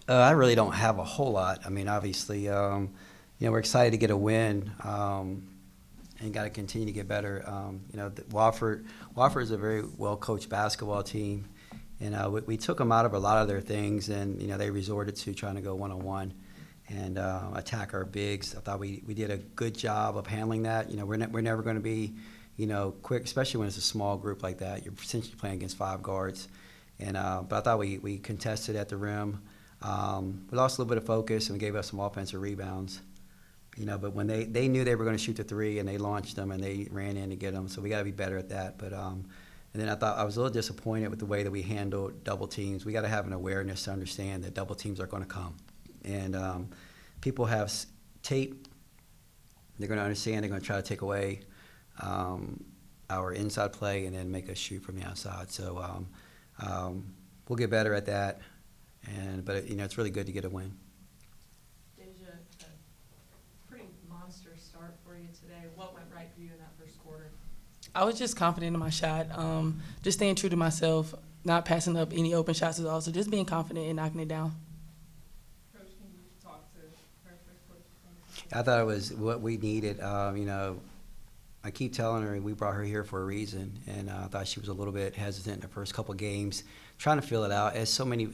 I really don't have a whole lot. I mean, obviously, we're excited to get a win, and got to continue to get better. Wofford is a very well coached basketball team, and we took them out of a lot of their things, and they resorted to trying to go one on one and attack our bigs. I thought we did a good job of handling that. We're never going to be quick, especially when it's a small group like that. You're essentially playing against five guards, and but I thought we contested at the rim. We lost a little bit of focus and gave us some offensive rebounds. But when they knew they were going to shoot the three and they launched them and they ran in to get them, so we got to be better at that. But and then I was a little disappointed with the way that we handled double teams. We got to have an awareness to understand that double teams are going to come, and people have tape. They're going to understand. They're going to try to take away our inside play and then make us shoot from the outside. So we'll get better at that. But it's really good to get a win. Deja, a pretty monster start for you today. What went right for you in that first quarter? I was just confident in my shot, just staying true to myself, not passing up any open shots at all, so just being confident and knocking it down. Coach, can you talk to her first quarter? I thought it was what we needed. I keep telling her we brought her here for a reason, and I thought she was a little bit hesitant in the first couple of games, trying to feel it out, as so many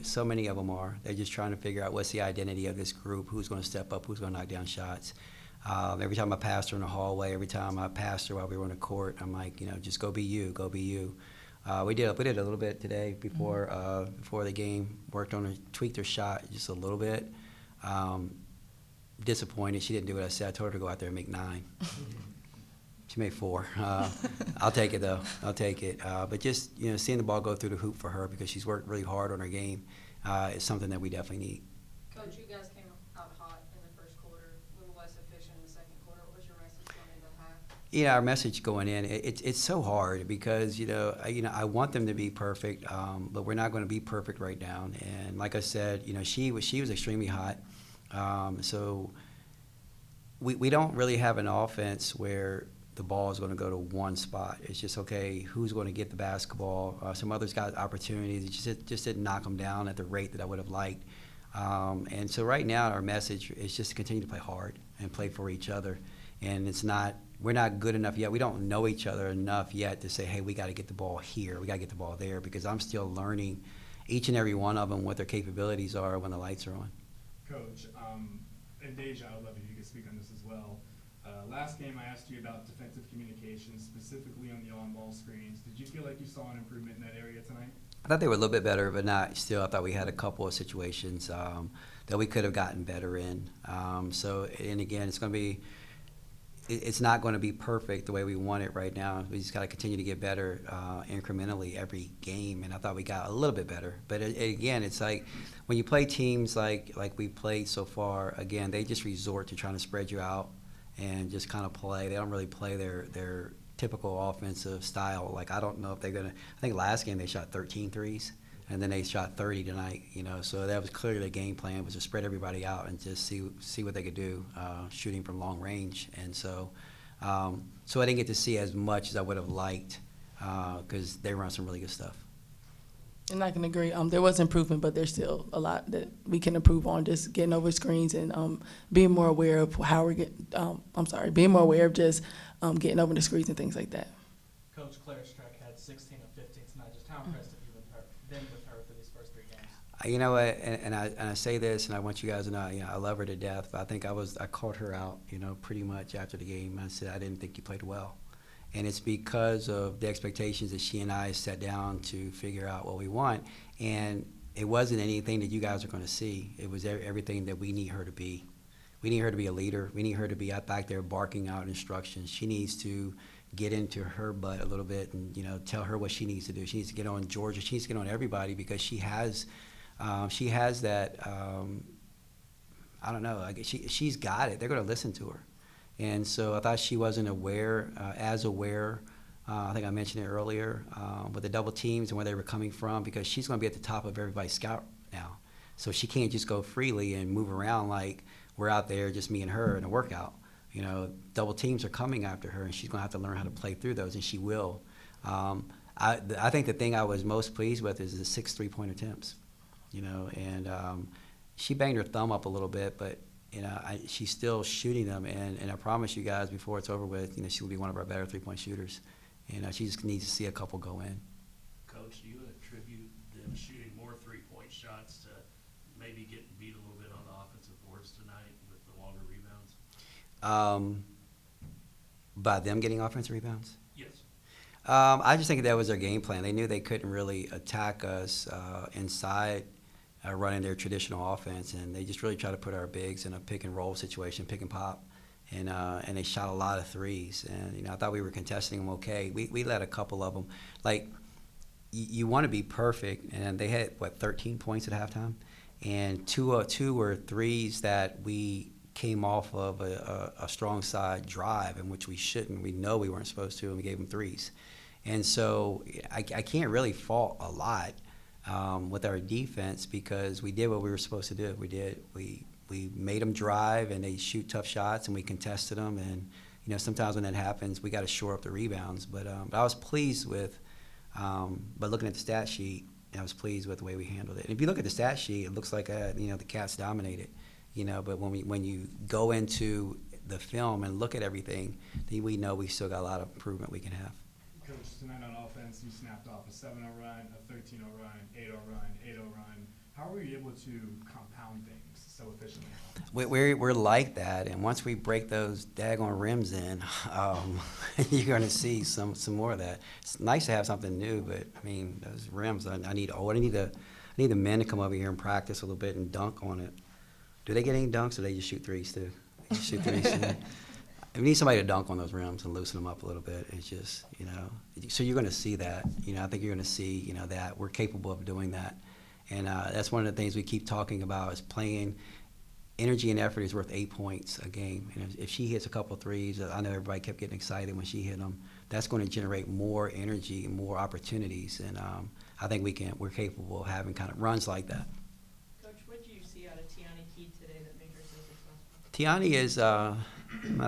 of them are. They're just trying to figure out what's the identity of this group, who's going to step up, who's going to knock down shots. Every time I passed her in the hallway, every time I passed her while we were on the court, I'm like, just go be you, go be you. We did a little bit today before the game, worked on her, tweaked her shot just a little bit. Disappointed she didn't do what I said. I told her to go out there and make 9. She made 4. I'll take it, though. I'll take it. But just, seeing the ball go through the hoop for her because she's worked really hard on her game is something that we definitely need. Coach, you guys came out hot in the first quarter, a little less efficient in the second quarter. What was your message going into the half? Our message going in, it's so hard because, I want them to be perfect, but we're not going to be perfect right now. And like I said, she was extremely hot. So we don't really have an offense where the ball is going to go to one spot. It's just, okay, who's going to get the basketball? Some others got opportunities. It just didn't knock them down at the rate that I would have liked. And so right now our message is just to continue to play hard and play for each other. And we're not good enough yet. We don't know each other enough yet to say, hey, we got to get the ball here. We got to get the ball there, because I'm still learning each and every one of them, what their capabilities are when the lights are on. Coach, and Deja, I would love if you could speak on this as well. Last game, I asked you about defensive communication, specifically on the on-ball screens. Did you feel like you saw an improvement in that area tonight? I thought they were a little bit better, but not still. I thought we had a couple of situations that we could have gotten better in. And again, it's not going to be perfect the way we want it right now. We just got to continue to get better incrementally every game, and I thought we got a little bit better. But again, it's like when you play teams like we played so far, again, they just resort to trying to spread you out and just kind of play. They don't really play their typical offensive style. Like, I don't know if they're going to – I think last game they shot 13 threes, and then they shot 30 tonight, So that was clearly the game plan, was to spread everybody out and just see what they could do shooting from long range. And so I didn't get to see as much as I would have liked because they run some really good stuff. And I can agree. There was improvement, but there's still a lot that we can improve on. Just getting over screens and being more aware of how we're getting. Being more aware of just getting over the screens and things like that. Coach Claire Streck had 16 of 15 tonight. Just how impressed have you been with her for these first 3 games? You know what? And I say this, and I want you guys to know, I love her to death. But I think I called her out, pretty much after the game. I said I didn't think you played well. And it's because of the expectations that she and I sat down to figure out what we want. And it wasn't anything that you guys are going to see. It was everything that we need her to be. We need her to be a leader. We need her to be out back there barking out instructions. She needs to get into her butt a little bit and, tell her what she needs to do. She needs to get on Georgia. She needs to get on everybody, because she has that, I don't know, she's got it. They're going to listen to her. And so I thought she wasn't as aware. I think I mentioned it earlier, with the double teams and where they were coming from, because she's going to be at the top of everybody's scout now. So she can't just go freely and move around like we're out there, just me and her in a workout. Double teams are coming after her, and she's going to have to learn how to play through those, and she will. I think the thing I was most pleased with is the 6 3-point attempts. And she banged her thumb up a little bit, but she's still shooting them, and I promise you guys, before it's over with, she'll be one of our better 3-point shooters. She just needs to see a couple go in. Coach, do you attribute them shooting more three-point shots to maybe getting beat a little bit on the offensive boards tonight with the longer rebounds? By them getting offensive rebounds? Yes. I just think that was their game plan. They knew they couldn't really attack us inside running their traditional offense, and they just really tried to put our bigs in a pick-and-roll situation, pick and pop. And they shot a lot of threes. And, I thought we were contesting them okay. We let a couple of them. Like, you want to be perfect. And they had, 13 points at halftime? And two were threes that we came off of a strong side drive in which we shouldn't. We know we weren't supposed to, and we gave them threes. And so I can't really fault a lot with our defense because we did what we were supposed to do. We made them drive, and they shoot tough shots, and we contested them. And, sometimes when that happens, we got to shore up the rebounds. But I was pleased with, but looking at the stat sheet, I was pleased with the way we handled it. And if you look at the stat sheet, it looks like, the Cats dominated, but when you go into the film and look at everything, then we know we still got a lot of improvement we can have. Coach, tonight on offense, you snapped off a 7-0 run, a 13-0 run, 8-0 run, 8-0 run. How were you able to compound things so efficiently? We're like that, and once we break those daggone rims in, you're going to see some more of that. It's nice to have something new, but those rims, I need the men to come over here and practice a little bit and dunk on it. Do they get any dunks, or they just shoot threes too? They just shoot threes. We need somebody to dunk on those rims and loosen them up a little bit. It's just, so you're going to see that. I think you're going to see, that we're capable of doing that. And that's one of the things we keep talking about is playing. Energy and effort is worth 8 points a game. And if she hits a couple threes, I know everybody kept getting excited when she hit them. That's going to generate more energy and more opportunities. And I think we're capable of having kind of runs like that. Coach, what did you see out of Tiani Key today that made her so successful? Tiani is, I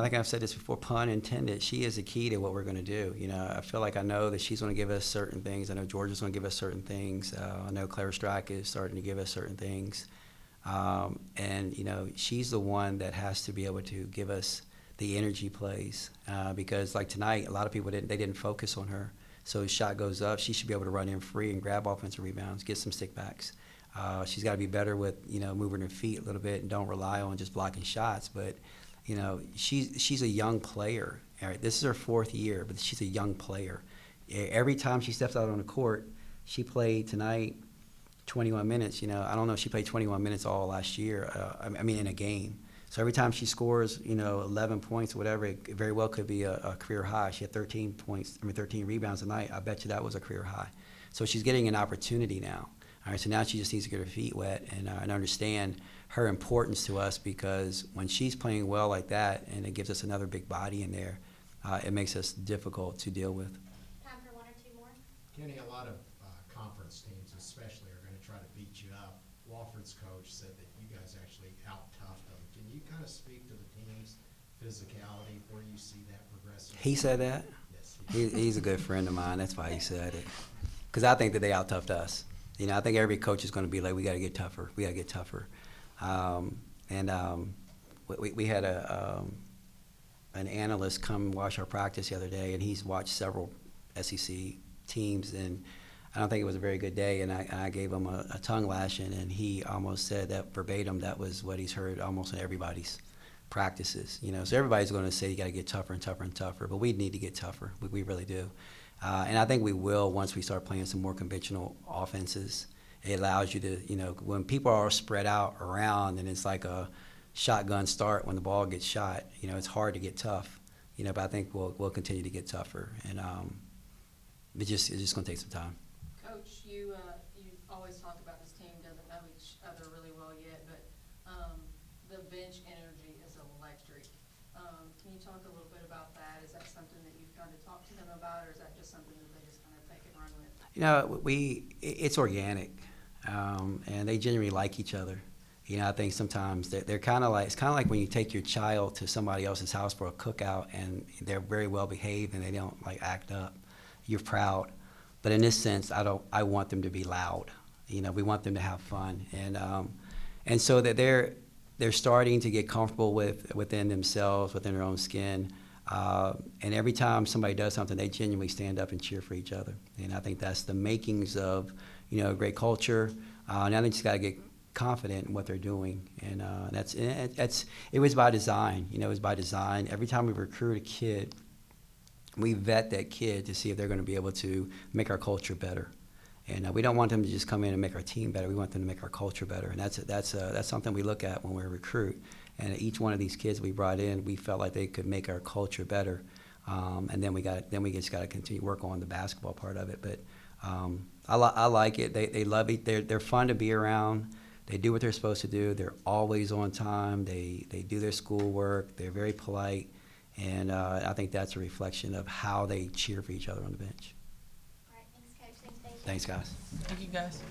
think I've said this before, pun intended. She is the key to what we're going to do. I feel like I know that she's going to give us certain things. I know Georgia's going to give us certain things. I know Claire Strack is starting to give us certain things. And she's the one that has to be able to give us the energy plays because like tonight, a lot of people didn't focus on her. So as shot goes up, she should be able to run in free and grab offensive rebounds, get some stickbacks. She's got to be better with moving her feet a little bit and don't rely on just blocking shots. But she's a young player. All right, this is her 4th year, but she's a young player. Every time she steps out on the court, she played tonight 21 minutes. I don't know if she played 21 minutes all last year. In a game. So every time she scores, 11 points or whatever, it very well could be a career high. She had 13 rebounds tonight. I bet you that was a career high. So she's getting an opportunity now. All right, so now she just needs to get her feet wet and understand her importance to us because when she's playing well like that and it gives us another big body in there, it makes us difficult to deal with. Time for one or two more. Kenny, a lot of conference teams especially are going to try to beat you up. Wofford's coach said that you guys actually out-toughed them. Can you kind of speak to the team's physicality, where you see that progressing? He said that? Yes. He's a good friend of mine. That's why he said it. Because I think that they out-toughed us. I think every coach is going to be like, we got to get tougher. We got to get tougher. We had an analyst come watch our practice the other day, and he's watched several SEC teams, and I don't think it was a very good day, and I gave him a tongue lashing, and he almost said that verbatim. That was what he's heard almost in everybody's practices. So everybody's going to say you got to get tougher and tougher and tougher, but we need to get tougher. We really do. And I think we will once we start playing some more conventional offenses. It allows you to, when people are spread out around and it's like a shotgun start when the ball gets shot, it's hard to get tough. But I think we'll continue to get tougher. And it's just going to take some time. Coach, you always talk about this team doesn't know each other really well yet, but the bench energy is electric. Can you talk a little bit about that? Is that something that you've kind of talked to them about, or is that just something that they just kind of take and run with? It's organic, and they genuinely like each other. I think sometimes they're kind of like, it's kind of like when you take your child to somebody else's house for a cookout and they're very well behaved and they don't like act up. You're proud. But in this sense, I want them to be loud. We want them to have fun. and so that they're starting to get comfortable within themselves, within their own skin. And every time somebody does something, they genuinely stand up and cheer for each other. And I think that's the makings of, a great culture. Now they just got to get confident in what they're doing. And it was by design. It was by design. Every time we recruit a kid, we vet that kid to see if they're going to be able to make our culture better. And we don't want them to just come in and make our team better. We want them to make our culture better. And that's something we look at when we recruit. And each one of these kids we brought in, we felt like they could make our culture better. And then we just got to continue to work on the basketball part of it. But I like it. They love it. They're fun to be around. They do what they're supposed to do. They're always on time. They do their schoolwork. They're very polite. And I think that's a reflection of how they cheer for each other on the bench. All right, thanks, Coach. Thanks, Dave. Thanks, guys. Thank you, guys.